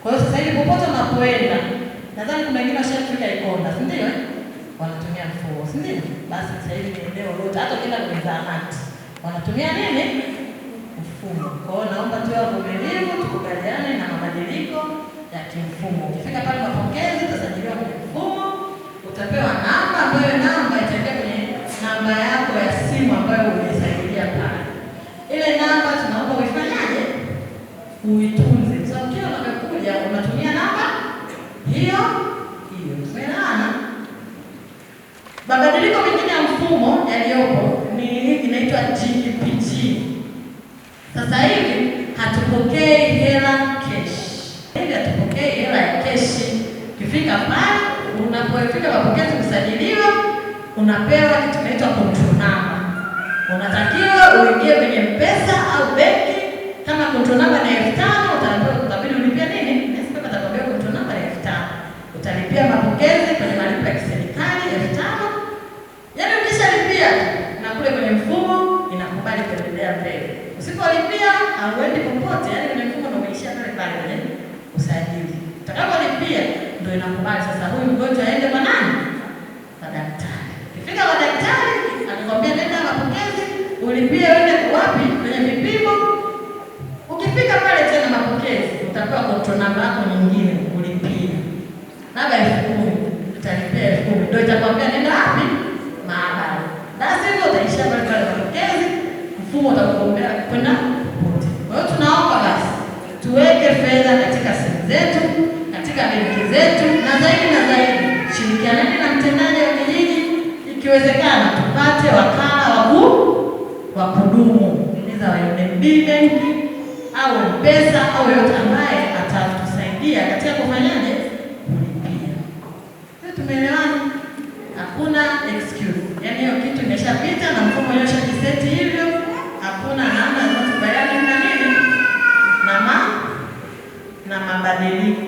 Kwa hiyo sasa hivi popote unapoenda, nadhani kuna wengine washafika Ikonda, si ndio? Wanatumia mfumo, si ndio? Basi sasa hivi ni eneo lote, hata ukienda kwenye zahanati wanatumia nini? Mfumo. Kwa hiyo naomba tuwe wavumilivu, tukubaliane na mabadiliko ya kimfumo. Ukifika pale mapokezi utasajiliwa kwenye mfumo, utapewa namba ambayo namba itaingia kwenye namba yako ya simu ambayo umesaidia pale. Ile namba tunaomba uifanyaje? Uitunze. Sasa ukiwa unakuja unatumia namba hiyo hiyo. Tumeelewana? Mabadiliko mengine ya mfumo yaliyopo ni nini? Inaitwa GPG. Sasa hivi hatupokei hela cash. Hivi hatupokei hela ya cash. Ukifika pale, unapofika mapokezi kusajiliwa, unapewa kitu kinaitwa control number. Unatakiwa uingie kwenye M-Pesa au benki. Kama control number ni 5,000, utabidi ulipia nini? Nasikia atakwambia control number ni 5,000. Utalipia mapokezi kwenye malipo ya kiserikali 5,000. Yaani ukishalipia na kule kwenye mfumo inakubali kuendelea mbele. Usipolipia hauendi popote, yaani kwenye mfumo ndio umeishia pale pale kwenye usajili. Utakapolipia ndio inakubali sasa huyu mgonjwa aende kwa nani? Kwa daktari. Ukifika kwa daktari, atakwambia nenda mapokezi, ulipie uende wapi? Kwenye vipimo. Ukifika pale tena mapokezi, utapewa control number yako nyingine ulipie. Labda 10,000, utalipia 10,000. Ndio itakwambia nenda wapi? Maabara. Basi hivyo utaishia pale pale mapokezi, mfumo utakuombea kwenda popote. Kwa hiyo tunaomba basi tuweke fedha katika simu zetu, katika benki zetu, na zaidi shirikianeni na mtendaji wa kijiji, ikiwezekana tupate wakala wa kudumu, inaweza wa NMB benki au M-Pesa au yote ambaye atatusaidia katika kufanyaje kulipia. Tumeelewana? Hakuna excuse. Yaani hiyo kitu